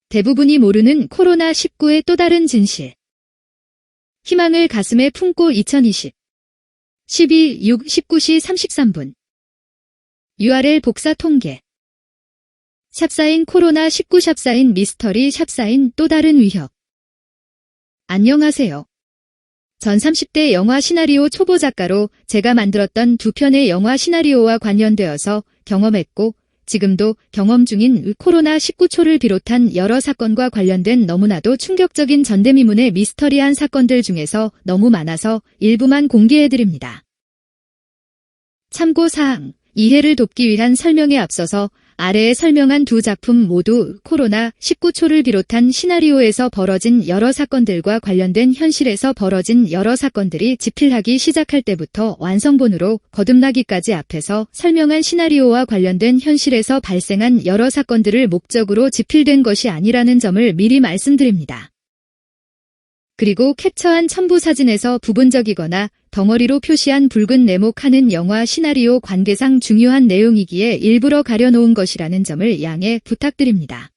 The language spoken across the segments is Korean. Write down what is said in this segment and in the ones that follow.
대부분이 모르는 코로나19의 또 다른 진실. 희망을 가슴에 품고 2020 12/6/19시 33분 URL 복사 통계 샵사인 코로나19 샵사인 미스터리 샵사인 또 다른 위협. 안녕하세요. 전 30대 영화 시나리오 초보 작가로 제가 만들었던 두 편의 영화 시나리오와 관련되어서 경험했고 지금도 경험 중인 코로나19 초를 비롯한 여러 사건과 관련된 너무나도 충격적인 전대미문의 미스터리한 사건들 중에서 너무 많아서 일부만 공개해드립니다. 참고사항, 이해를 돕기 위한 설명에 앞서서 아래에 설명한 두 작품 모두 코로나19 초를 비롯한 시나리오에서 벌어진 여러 사건들과 관련된 현실에서 벌어진 여러 사건들이 집필하기 시작할 때부터 완성본으로 거듭나기까지 앞에서 설명한 시나리오와 관련된 현실에서 발생한 여러 사건들을 목적으로 집필된 것이 아니라는 점을 미리 말씀드립니다. 그리고 캡처한 첨부 사진에서 부분적이거나 덩어리로 표시한 붉은 네모칸은 영화 시나리오 관계상 중요한 내용이기에 일부러 가려놓은 것이라는 점을 양해 부탁드립니다.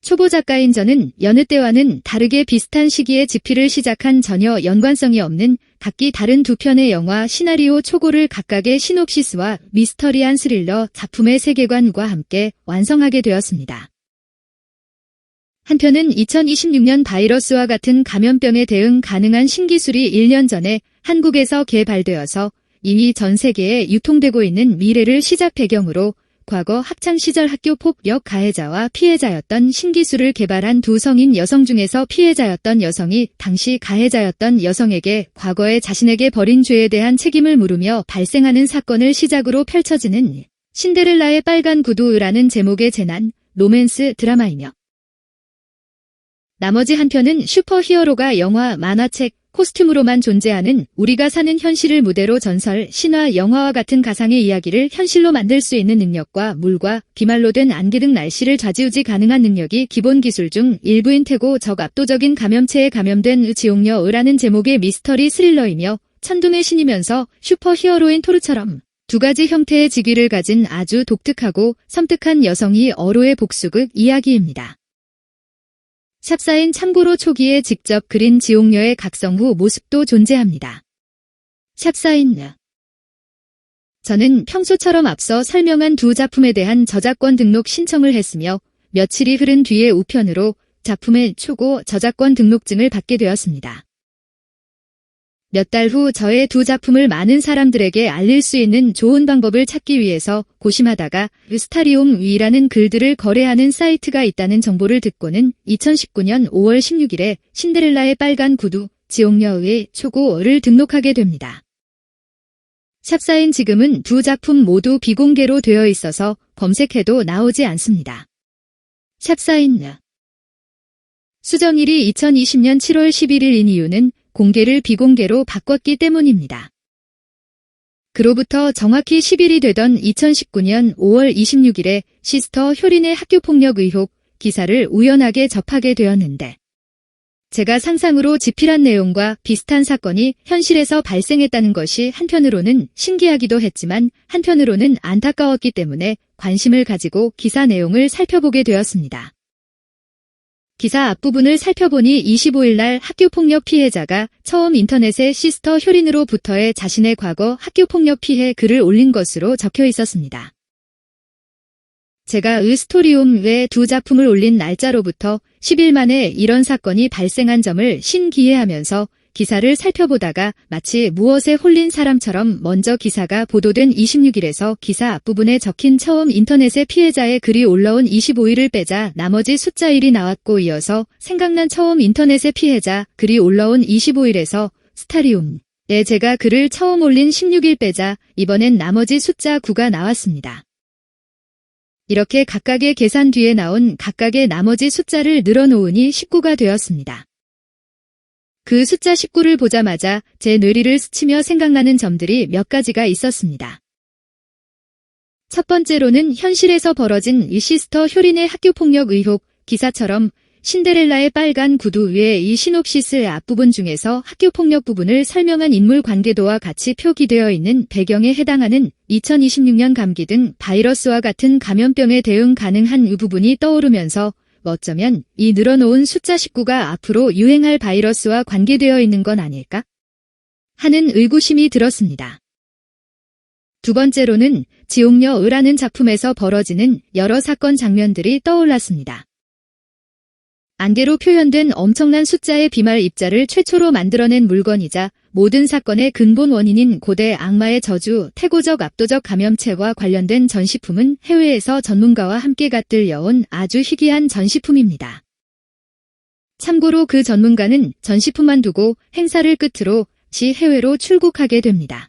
초보 작가인 저는 여느 때와는 다르게 비슷한 시기에 집필을 시작한 전혀 연관성이 없는 각기 다른 두 편의 영화 시나리오 초고를 각각의 시놉시스와 미스터리한 스릴러 작품의 세계관과 함께 완성하게 되었습니다. 한 편은 2026년 바이러스와 같은 감염병에 대응 가능한 신기술이 1년 전에 한국에서 개발되어서 이미 전 세계에 유통되고 있는 미래를 시작 배경으로 과거 학창시절 학교 폭력 가해자와 피해자였던 신기술을 개발한 두 성인 여성 중에서 피해자였던 여성이 당시 가해자였던 여성에게 과거에 자신에게 벌인 죄에 대한 책임을 물으며 발생하는 사건을 시작으로 펼쳐지는 신데렐라의 빨간 구두라는 제목의 재난, 로맨스 드라마이며 나머지 한 편은 슈퍼히어로가 영화, 만화책, 코스튬으로만 존재하는 우리가 사는 현실을 무대로 전설, 신화, 영화와 같은 가상의 이야기를 현실로 만들 수 있는 능력과 물과 비말로 된 안개 등 날씨를 좌지우지 가능한 능력이 기본 기술 중 일부인 테고 적 압도적인 감염체에 감염된 지옥녀라는 제목의 미스터리 스릴러이며 천둥의 신이면서 슈퍼히어로인 토르처럼 두 가지 형태의 직위를 가진 아주 독특하고 섬뜩한 여성이 어로의 복수극 이야기입니다. 샵사인 참고로 초기에 직접 그린 지옥녀의 각성후 모습도 존재합니다. 샵사인 저는 평소처럼 앞서 설명한 두 작품에 대한 저작권 등록 신청을 했으며 며칠이 흐른 뒤에 우편으로 작품의 초고 저작권 등록증을 받게 되었습니다. 몇 달 후 저의 두 작품을 많은 사람들에게 알릴 수 있는 좋은 방법을 찾기 위해서 고심하다가 스타리움 위라는 글들을 거래하는 사이트가 있다는 정보를 듣고는 2019년 5월 16일에 신데렐라의 빨간 구두, 지옥녀의 초고를 등록하게 됩니다. 샵사인 지금은 두 작품 모두 비공개로 되어 있어서 검색해도 나오지 않습니다. 샵사인 수정일이 2020년 7월 11일인 이유는 공개를 비공개로 바꿨기 때문입니다. 그로부터 정확히 10일이 되던 2019년 5월 26일에 시스터 효린의 학교폭력 의혹 기사를 우연하게 접하게 되었는데 제가 상상으로 집필한 내용과 비슷한 사건이 현실에서 발생했다는 것이 한편으로는 신기하기도 했지만 한편으로는 안타까웠기 때문에 관심을 가지고 기사 내용을 살펴보게 되었습니다. 기사 앞부분을 살펴보니 25일 날 학교폭력 피해자가 처음 인터넷에 시스터 효린으로부터의 자신의 과거 학교폭력 피해 글을 올린 것으로 적혀 있었습니다. 제가 스토리움 외 두 작품을 올린 날짜로부터 10일 만에 이런 사건이 발생한 점을 신기해하면서 기사를 살펴보다가 마치 무엇에 홀린 사람처럼 먼저 기사가 보도된 26일에서 기사 앞부분에 적힌 처음 인터넷의 피해자의 글이 올라온 25일을 빼자 나머지 숫자 1이 나왔고 이어서 생각난 처음 인터넷의 피해자 글이 올라온 25일에서 스타리움에 제가 글을 처음 올린 16일 빼자 이번엔 나머지 숫자 9가 나왔습니다. 이렇게 각각의 계산 뒤에 나온 각각의 나머지 숫자를 늘어놓으니 19가 되었습니다. 그 숫자 19를 보자마자 제 뇌리를 스치며 생각나는 점들이 몇 가지가 있었습니다. 첫 번째로는 현실에서 벌어진 이 시스터 효린의 학교폭력 의혹 기사처럼 신데렐라의 빨간 구두 위에 이 시놉시스의 앞부분 중에서 학교폭력 부분을 설명한 인물 관계도와 같이 표기되어 있는 배경에 해당하는 2026년 감기 등 바이러스와 같은 감염병에 대응 가능한 이 부분이 떠오르면서 어쩌면 이 늘어놓은 숫자 19가 앞으로 유행할 바이러스와 관계되어 있는 건 아닐까? 하는 의구심이 들었습니다. 두 번째로는 지옥녀라는 작품에서 벌어지는 여러 사건 장면들이 떠올랐습니다. 안개로 표현된 엄청난 숫자의 비말 입자를 최초로 만들어낸 물건이자 모든 사건의 근본 원인인 고대 악마의 저주, 태고적 압도적 감염체와 관련된 전시품은 해외에서 전문가와 함께 갓들여온 아주 희귀한 전시품입니다. 참고로 그 전문가는 전시품만 두고 행사를 끝으로 해외로 출국하게 됩니다.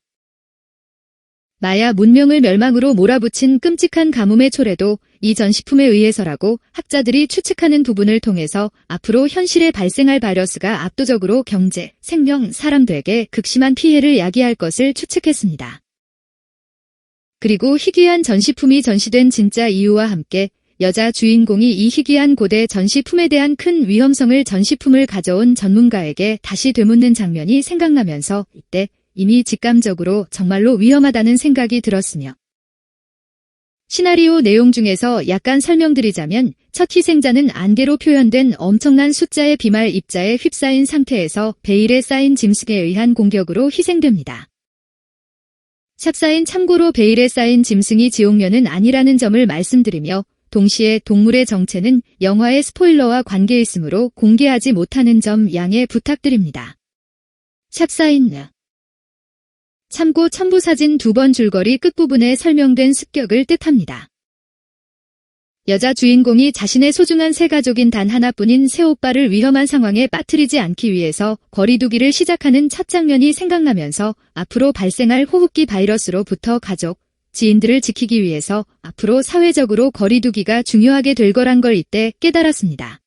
마야 문명을 멸망으로 몰아붙인 끔찍한 가뭄의 초래도 이 전시품에 의해서라고 학자들이 추측하는 부분을 통해서 앞으로 현실에 발생할 바이러스가 압도적으로 경제, 생명, 사람들에게 극심한 피해를 야기할 것을 추측했습니다. 그리고 희귀한 전시품이 전시된 진짜 이유와 함께 여자 주인공이 이 희귀한 고대 전시품에 대한 큰 위험성을 전시품을 가져온 전문가에게 다시 되묻는 장면이 생각나면서 이때 이미 직감적으로 정말로 위험하다는 생각이 들었으며 시나리오 내용 중에서 약간 설명드리자면 첫 희생자는 안개로 표현된 엄청난 숫자의 비말 입자에 휩싸인 상태에서 베일에 쌓인 짐승에 의한 공격으로 희생됩니다. 샵사인 참고로 베일에 쌓인 짐승이 지옥녀는 아니라는 점을 말씀드리며 동시에 동물의 정체는 영화의 스포일러와 관계 있으므로 공개하지 못하는 점 양해 부탁드립니다. 샵사인 참고 첨부사진 2번 줄거리 끝부분에 설명된 습격을 뜻합니다. 여자 주인공이 자신의 소중한 새 가족인 단 하나뿐인 새오빠를 위험한 상황에 빠뜨리지 않기 위해서 거리두기를 시작하는 첫 장면이 생각나면서 앞으로 발생할 호흡기 바이러스로부터 가족, 지인들을 지키기 위해서 앞으로 사회적으로 거리두기가 중요하게 될 거란 걸 이때 깨달았습니다.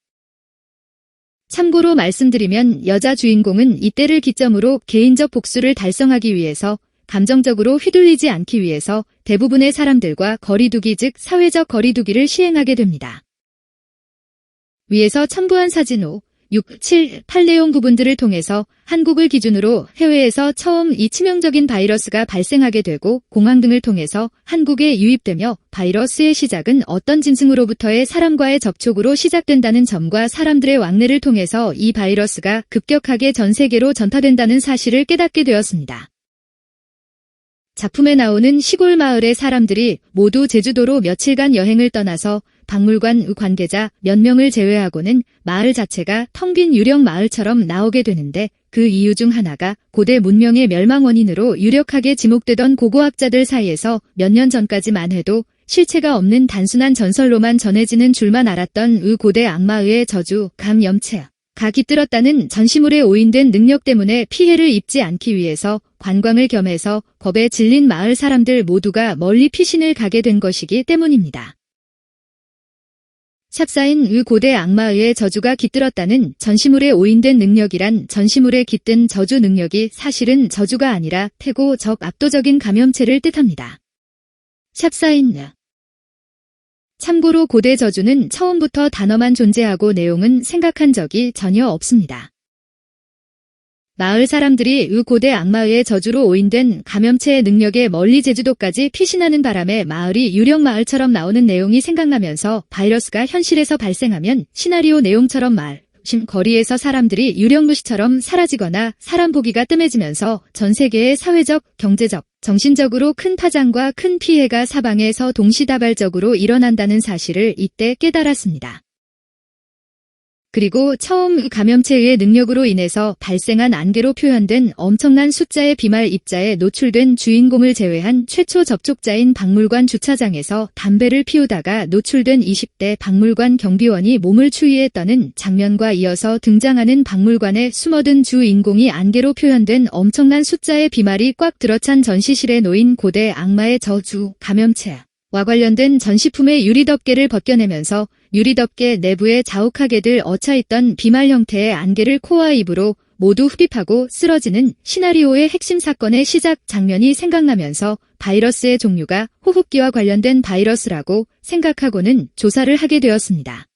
참고로 말씀드리면 여자 주인공은 이때를 기점으로 개인적 복수를 달성하기 위해서 감정적으로 휘둘리지 않기 위해서 대부분의 사람들과 거리두기 즉 사회적 거리두기를 시행하게 됩니다. 위에서 첨부한 사진 5, 6, 7, 8 내용 부분들을 통해서 한국을 기준으로 해외에서 처음 이 치명적인 바이러스가 발생하게 되고 공항 등을 통해서 한국에 유입되며 바이러스의 시작은 어떤 짐승으로부터의 사람과의 접촉으로 시작된다는 점과 사람들의 왕래를 통해서 이 바이러스가 급격하게 전 세계로 전파된다는 사실을 깨닫게 되었습니다. 작품에 나오는 시골 마을의 사람들이 모두 제주도로 며칠간 여행을 떠나서 박물관 관계자 몇 명을 제외하고는 마을 자체가 텅 빈 유령 마을처럼 나오게 되는데 그 이유 중 하나가 고대 문명의 멸망 원인으로 유력하게 지목되던 고고학자들 사이에서 몇 년 전까지만 해도 실체가 없는 단순한 전설로만 전해지는 줄만 알았던 고대 악마의 저주, 감염체가 깃들었다는 전시물에 오인된 능력 때문에 피해를 입지 않기 위해서 관광을 겸해서 겁에 질린 마을 사람들 모두가 멀리 피신을 가게 된 것이기 때문입니다. 샵사인 고대 악마의 저주가 깃들었다는 전시물에 오인된 능력이란 전시물에 깃든 저주 능력이 사실은 저주가 아니라 태고적 압도적인 감염체를 뜻합니다. 샵사인 참고로 고대 저주는 처음부터 단어만 존재하고 내용은 생각한 적이 전혀 없습니다. 마을 사람들이 고대 악마의 저주로 오인된 감염체의 능력에 멀리 제주도까지 피신하는 바람에 마을이 유령 마을처럼 나오는 내용이 생각나면서 바이러스가 현실에서 발생하면 시나리오 내용처럼 거리에서 사람들이 유령무시처럼 사라지거나 사람 보기가 뜸해지면서 전 세계의 사회적, 경제적, 정신적으로 큰 파장과 큰 피해가 사방에서 동시다발적으로 일어난다는 사실을 이때 깨달았습니다. 그리고 처음 감염체의 능력으로 인해서 발생한 안개로 표현된 엄청난 숫자의 비말 입자에 노출된 주인공을 제외한 최초 접촉자인 박물관 주차장에서 담배를 피우다가 노출된 20대 박물관 경비원이 몸을 추위했다는 장면과 이어서 등장하는 박물관에 숨어든 주인공이 안개로 표현된 엄청난 숫자의 비말이 꽉 들어찬 전시실에 놓인 고대 악마의 저주, 감염체 와 관련된 전시품의 유리덮개를 벗겨내면서 유리덮개 내부에 자욱하게들 얹혀있던 비말 형태의 안개를 코와 입으로 모두 흡입하고 쓰러지는 시나리오의 핵심 사건의 시작 장면이 생각나면서 바이러스의 종류가 호흡기와 관련된 바이러스라고 생각하고는 조사를 하게 되었습니다.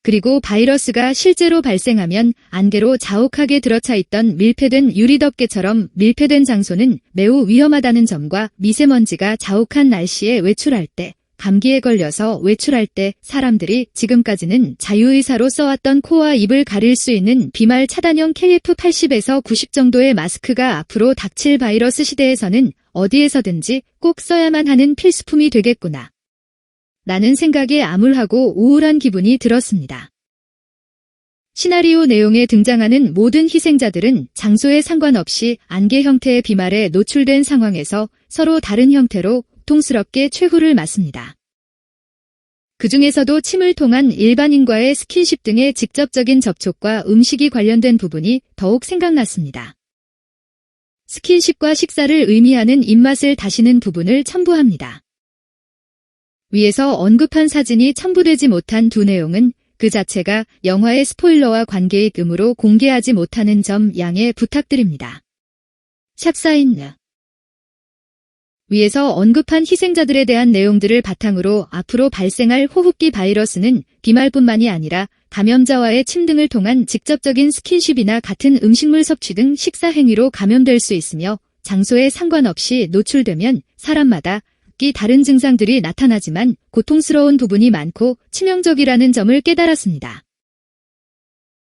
그리고 바이러스가 실제로 발생하면 안개로 자욱하게 들어차 있던 밀폐된 유리덮개처럼 밀폐된 장소는 매우 위험하다는 점과 미세먼지가 자욱한 날씨에 외출할 때 감기에 걸려서 외출할 때 사람들이 지금까지는 자유의사로 써왔던 코와 입을 가릴 수 있는 비말 차단형 KF80에서 90 정도의 마스크가 앞으로 닥칠 바이러스 시대에서는 어디에서든지 꼭 써야만 하는 필수품이 되겠구나. 라는 생각에 암울하고 우울한 기분이 들었습니다. 시나리오 내용에 등장하는 모든 희생자들은 장소에 상관없이 안개 형태의 비말에 노출된 상황에서 서로 다른 형태로 고통스럽게 최후를 맞습니다. 그 중에서도 침을 통한 일반인과의 스킨십 등의 직접적인 접촉과 음식이 관련된 부분이 더욱 생각났습니다. 스킨십과 식사를 의미하는 입맛을 다시는 부분을 첨부합니다. 위에서 언급한 사진이 첨부되지 못한 두 내용은 그 자체가 영화의 스포일러와 관계이므로 공개하지 못하는 점 양해 부탁드립니다. 샵사인 위에서 언급한 희생자들에 대한 내용들을 바탕으로 앞으로 발생할 호흡기 바이러스는 비말뿐만이 아니라 감염자와의 침 등을 통한 직접적인 스킨십이나 같은 음식물 섭취 등 식사 행위로 감염될 수 있으며 장소에 상관없이 노출되면 사람마다 각기 다른 증상들이 나타나지만 고통스러운 부분이 많고 치명적이라는 점을 깨달았습니다.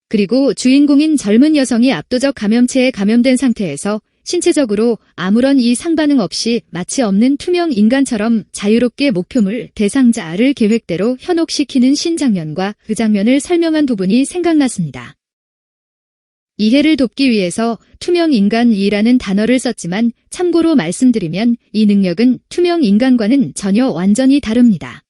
그리고 주인공인 젊은 여성이 압도적 감염체에 감염된 상태에서 신체적으로 아무런 이상 반응 없이 마치 없는 투명 인간처럼 자유롭게 목표물 대상자를 계획대로 현혹시키는 신장면과 그 장면을 설명한 부분이 생각났습니다. 이해를 돕기 위해서 투명인간이라는 단어를 썼지만 참고로 말씀드리면 이 능력은 투명인간과는 전혀 완전히 다릅니다.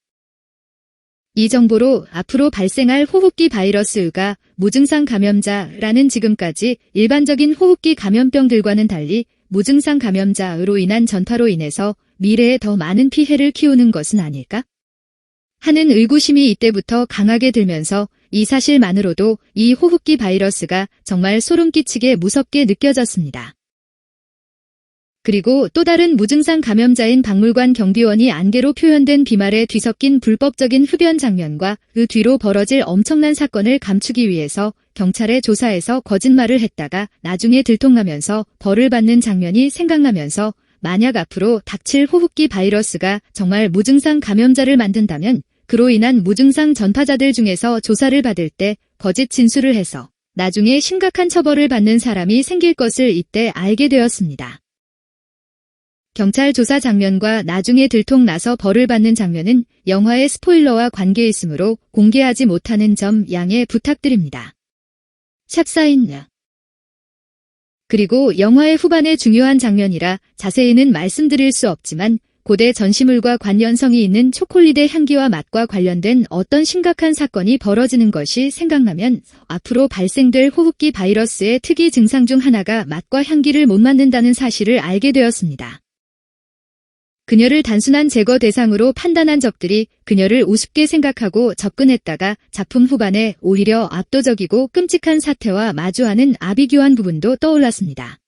이 정보로 앞으로 발생할 호흡기 바이러스가 무증상 감염자라는 지금까지 일반적인 호흡기 감염병들과는 달리 무증상 감염자로 인한 전파로 인해서 미래에 더 많은 피해를 키우는 것은 아닐까? 하는 의구심이 이때부터 강하게 들면서 이 사실만으로도 이 호흡기 바이러스가 정말 소름 끼치게 무섭게 느껴졌습니다. 그리고 또 다른 무증상 감염자인 박물관 경비원이 안개로 표현된 비말에 뒤섞인 불법적인 흡연 장면과 그 뒤로 벌어질 엄청난 사건을 감추기 위해서 경찰에 조사해서 거짓말을 했다가 나중에 들통나면서 벌을 받는 장면이 생각나면서 만약 앞으로 닥칠 호흡기 바이러스가 정말 무증상 감염자를 만든다면 그로 인한 무증상 전파자들 중에서 조사를 받을 때 거짓 진술을 해서 나중에 심각한 처벌을 받는 사람이 생길 것을 이때 알게 되었습니다. 경찰 조사 장면과 나중에 들통나서 벌을 받는 장면은 영화의 스포일러와 관계 있으므로 공개하지 못하는 점 양해 부탁드립니다. 샵사인 그리고 영화의 후반의 중요한 장면이라 자세히는 말씀드릴 수 없지만 고대 전시물과 관련성이 있는 초콜릿의 향기와 맛과 관련된 어떤 심각한 사건이 벌어지는 것이 생각나면 앞으로 발생될 호흡기 바이러스의 특이 증상 중 하나가 맛과 향기를 못 맡는다는 사실을 알게 되었습니다. 그녀를 단순한 제거 대상으로 판단한 적들이 그녀를 우습게 생각하고 접근했다가 작품 후반에 오히려 압도적이고 끔찍한 사태와 마주하는 아비규환 부분도 떠올랐습니다.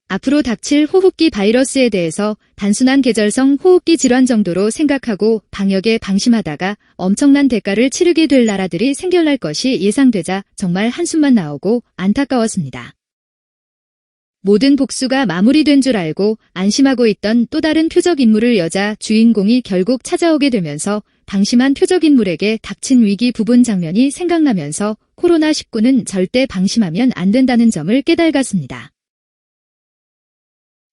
앞으로 닥칠 호흡기 바이러스에 대해서 단순한 계절성 호흡기 질환 정도로 생각하고 방역에 방심하다가 엄청난 대가를 치르게 될 나라들이 생겨날 것이 예상되자 정말 한숨만 나오고 안타까웠습니다. 모든 복수가 마무리된 줄 알고 안심하고 있던 또 다른 표적인물을 여자 주인공이 결국 찾아오게 되면서 방심한 표적인물에게 닥친 위기 부분 장면이 생각나면서 코로나19는 절대 방심하면 안 된다는 점을 깨달았습니다.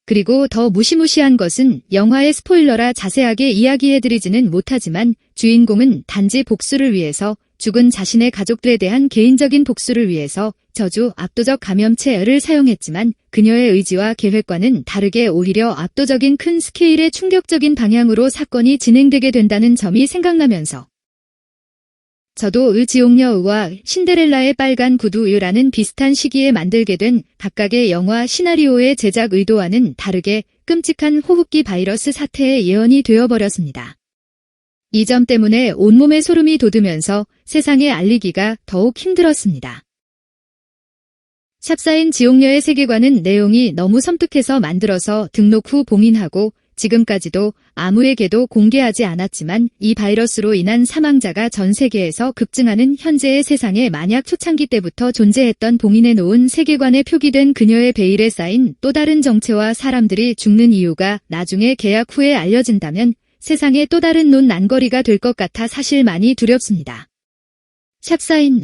그리고 더 무시무시한 것은 영화의 스포일러라 자세하게 이야기해드리지는 못하지만 주인공은 단지 복수를 위해서 죽은 자신의 가족들에 대한 개인적인 복수를 위해서 저주 압도적 감염체를 사용했지만 그녀의 의지와 계획과는 다르게 오히려 압도적인 큰 스케일의 충격적인 방향으로 사건이 진행되게 된다는 점이 생각나면서 저도 지옥여우와 신데렐라의 빨간 구두라는 비슷한 시기에 만들게 된 각각의 영화 시나리오의 제작 의도와는 다르게 끔찍한 호흡기 바이러스 사태의 예언이 되어버렸습니다. 이 점 때문에 온몸에 소름이 돋으면서 세상에 알리기가 더욱 힘들었습니다. 샵사인 지옥녀의 세계관은 내용이 너무 섬뜩해서 만들어서 등록 후 봉인하고 지금까지도 아무에게도 공개하지 않았지만 이 바이러스로 인한 사망자가 전 세계에서 급증하는 현재의 세상에 만약 초창기 때부터 존재했던 봉인해 놓은 세계관에 표기된 그녀의 베일에 쌓인 또 다른 정체와 사람들이 죽는 이유가 나중에 계약 후에 알려진다면 세상에 또 다른 논난거리가 될 것 같아 사실 많이 두렵습니다. 샵사인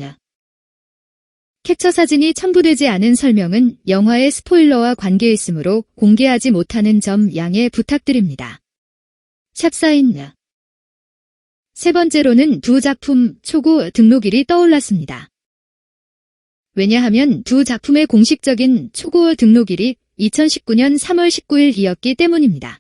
캡처 사진이 첨부되지 않은 설명은 영화의 스포일러와 관계 있으므로 공개하지 못하는 점 양해 부탁드립니다. 샵사인 세 번째로는 두 작품 초고 등록일이 떠올랐습니다. 왜냐하면 두 작품의 공식적인 초고 등록일이 2019년 3월 19일이었기 때문입니다.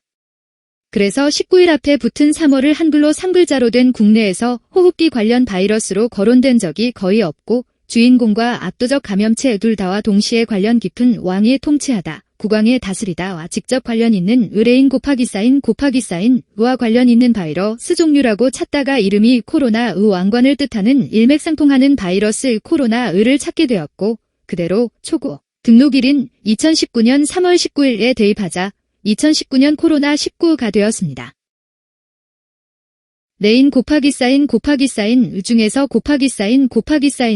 그래서 19일 앞에 붙은 3월을 한글로 3글자로 된 국내에서 호흡기 관련 바이러스로 거론된 적이 거의 없고 주인공과 압도적 감염체 둘 다와 동시에 관련 깊은 왕이 통치하다, 국왕의 다스리다와 직접 관련 있는 의뢰인 곱하기 사인과 관련 있는 바이러스 종류라고 찾다가 이름이 코로나 의 왕관을 뜻하는 일맥상통하는 바이러스 코로나 의를 찾게 되었고 그대로 초고 등록일인 2019년 3월 19일에 대입하자 2019년 코로나19가 되었습니다. 레인 곱하기 사인 중에서 곱하기 사인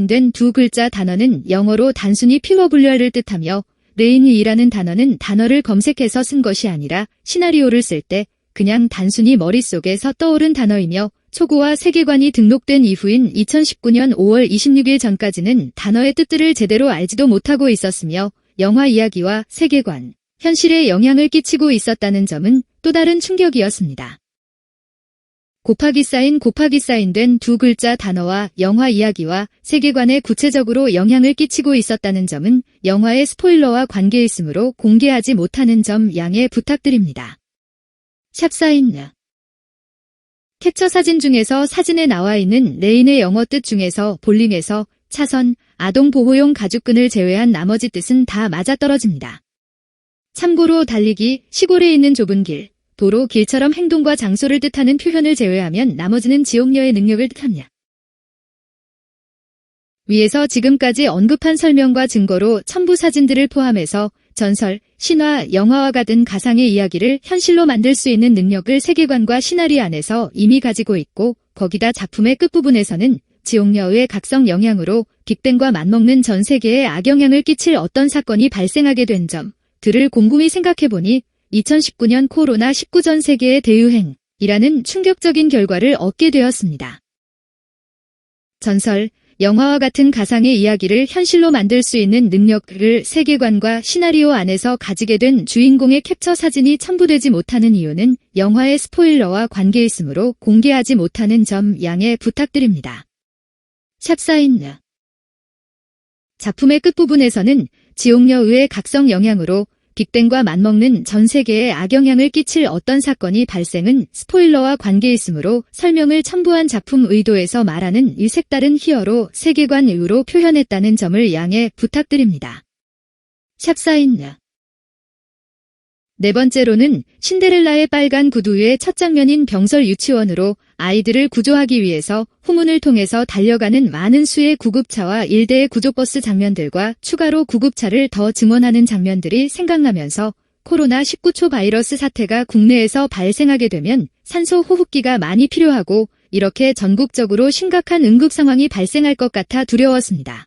된 두 글자 단어는 영어로 단순히 필러 분류를 뜻하며 레인이라는 단어는 단어를 검색해서 쓴 것이 아니라 시나리오를 쓸 때 그냥 단순히 머릿속에서 떠오른 단어이며 초고와 세계관이 등록된 이후인 2019년 5월 26일 전까지는 단어의 뜻들을 제대로 알지도 못하고 있었으며 영화 이야기와 세계관, 현실에 영향을 끼치고 있었다는 점은 또 다른 충격이었습니다. 곱하기 사인 된 두 글자 단어와 영화 이야기와 세계관에 구체적으로 영향을 끼치고 있었다는 점은 영화의 스포일러와 관계 있으므로 공개하지 못하는 점 양해 부탁드립니다. 샵사인 캡처 사진 중에서 사진에 나와 있는 레인의 영어 뜻 중에서 볼링에서 차선, 아동 보호용 가죽끈을 제외한 나머지 뜻은 다 맞아떨어집니다. 참고로 달리기, 시골에 있는 좁은 길, 도로, 길처럼 행동과 장소를 뜻하는 표현을 제외하면 나머지는 지옥녀의 능력을 뜻합니다. 위에서 지금까지 언급한 설명과 증거로 첨부 사진들을 포함해서 전설, 신화, 영화와 같은 가상의 이야기를 현실로 만들 수 있는 능력을 세계관과 시나리오 안에서 이미 가지고 있고 거기다 작품의 끝부분에서는 지옥녀의 각성 영향으로 빅뱅과 맞먹는 전 세계에 악영향을 끼칠 어떤 사건이 발생하게 된 점 들을 곰곰이 생각해보니 2019년 코로나19 전 세계의 대유행이라는 충격적인 결과를 얻게 되었습니다. 전설, 영화와 같은 가상의 이야기를 현실로 만들 수 있는 능력을 세계관과 시나리오 안에서 가지게 된 주인공의 캡처 사진이 첨부되지 못하는 이유는 영화의 스포일러와 관계 있으므로 공개하지 못하는 점 양해 부탁드립니다. 샵사인 작품의 끝부분에서는 지옥녀의 각성 영향으로 빅뱅과 맞먹는 전 세계에 악영향을 끼칠 어떤 사건이 발생은 스포일러와 관계 있으므로 설명을 첨부한 작품 의도에서 말하는 이 색다른 희어로 세계관 이유로 표현했다는 점을 양해 부탁드립니다. 샵사인 네 번째로는 신데렐라의 빨간 구두의 첫 장면인 병설 유치원으로 아이들을 구조하기 위해서 후문을 통해서 달려가는 많은 수의 구급차와 1대의 구조버스 장면들과 추가로 구급차를 더 증원하는 장면들이 생각나면서 코로나19 초바이러스 사태가 국내에서 발생하게 되면 산소 호흡기가 많이 필요하고 이렇게 전국적으로 심각한 응급 상황이 발생할 것 같아 두려웠습니다.